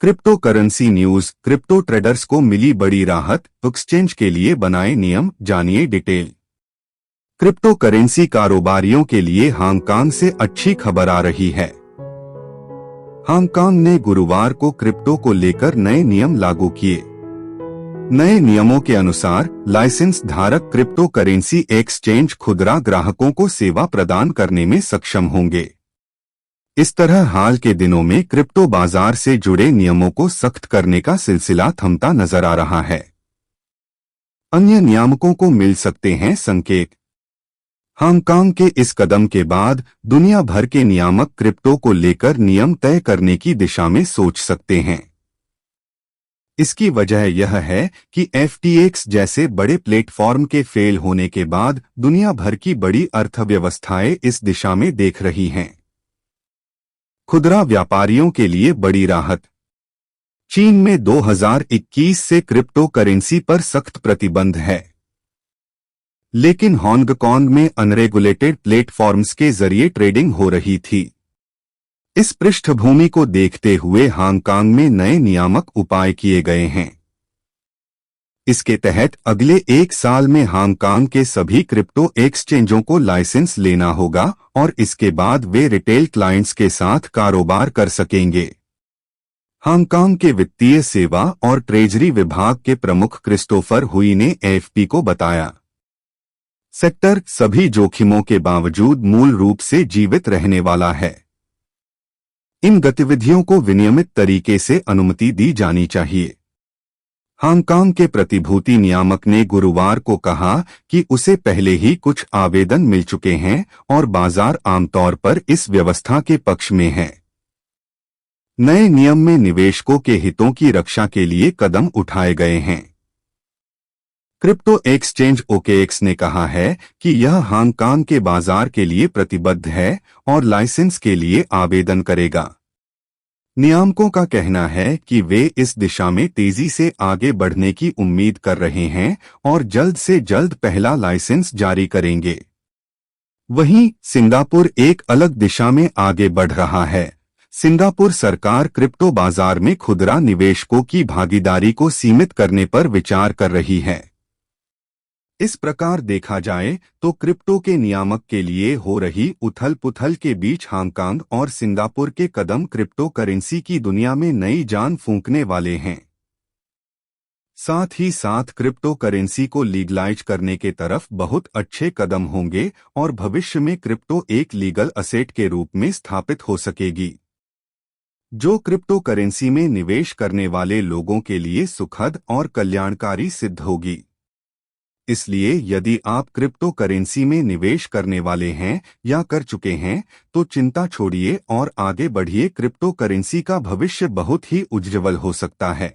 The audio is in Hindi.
Crypto currency news. Crypto traders को मिली बड़ी राहत, एक्सचेंज के लिए बनाए नियम, जानिए डिटेल। क्रिप्टो करेंसी कारोबारियों के लिए हांगकांग से अच्छी खबर आ रही है। हांगकांग ने गुरुवार को क्रिप्टो को लेकर नए नियम लागू किए। नए नियमों के अनुसार लाइसेंस धारक क्रिप्टो करेंसी एक्सचेंज खुदरा ग्राहकों को सेवा प्रदान करने में सक्षम होंगे। इस तरह हाल के दिनों में क्रिप्टो बाजार से जुड़े नियमों को सख्त करने का सिलसिला थमता नजर आ रहा है। अन्य नियामकों को मिल सकते हैं संकेत। हांगकांग के इस कदम के बाद दुनिया भर के नियामक क्रिप्टो को लेकर नियम तय करने की दिशा में सोच सकते हैं। इसकी वजह यह है कि FTX जैसे बड़े प्लेटफॉर्म के फेल होने के बाद दुनिया भर की बड़ी अर्थव्यवस्थाएं इस दिशा में देख रही हैं। खुदरा व्यापारियों के लिए बड़ी राहत। चीन में 2021 से क्रिप्टो करेंसी पर सख्त प्रतिबंध है, लेकिन हांगकांग में अनरेगुलेटेड प्लेटफॉर्म्स के जरिए ट्रेडिंग हो रही थी। इस पृष्ठभूमि को देखते हुए हांगकांग में नए नियामक उपाय किए गए हैं। इसके तहत अगले 1 साल में हांगकांग के सभी क्रिप्टो एक्सचेंजों को लाइसेंस लेना होगा और इसके बाद वे रिटेल क्लाइंट्स के साथ कारोबार कर सकेंगे। हांगकांग के वित्तीय सेवा और ट्रेजरी विभाग के प्रमुख क्रिस्टोफर हुई ने AFP को बताया, सेक्टर सभी जोखिमों के बावजूद मूल रूप से जीवित रहने वाला है। इन गतिविधियों को विनियमित तरीके से अनुमति दी जानी चाहिए। हांगकांग के प्रतिभूति नियामक ने गुरुवार को कहा कि उसे पहले ही कुछ आवेदन मिल चुके हैं और बाजार आमतौर पर इस व्यवस्था के पक्ष में है। नए नियम में निवेशकों के हितों की रक्षा के लिए कदम उठाए गए हैं। क्रिप्टो एक्सचेंज OKX ने कहा है कि यह हांगकांग के बाजार के लिए प्रतिबद्ध है और लाइसेंस के लिए आवेदन करेगा। नियामकों का कहना है कि वे इस दिशा में तेजी से आगे बढ़ने की उम्मीद कर रहे हैं और जल्द से जल्द पहला लाइसेंस जारी करेंगे। वहीं सिंगापुर एक अलग दिशा में आगे बढ़ रहा है। सिंगापुर सरकार क्रिप्टो बाजार में खुदरा निवेशकों की भागीदारी को सीमित करने पर विचार कर रही है। इस प्रकार देखा जाए तो क्रिप्टो के नियामक के लिए हो रही उथल-पुथल के बीच हांगकांग और सिंगापुर के कदम क्रिप्टो करेंसी की दुनिया में नई जान फूंकने वाले हैं। साथ ही साथ क्रिप्टो करेंसी को लीगलाइज करने के तरफ बहुत अच्छे कदम होंगे और भविष्य में क्रिप्टो एक लीगल असेट के रूप में स्थापित हो सकेगी, जो क्रिप्टो करेंसी में निवेश करने वाले लोगों के लिए सुखद और कल्याणकारी सिद्ध होगी। इसलिए यदि आप क्रिप्टो करेंसी में निवेश करने वाले हैं या कर चुके हैं तो चिंता छोड़िए और आगे बढ़िए। क्रिप्टो करेंसी का भविष्य बहुत ही उज्ज्वल हो सकता है।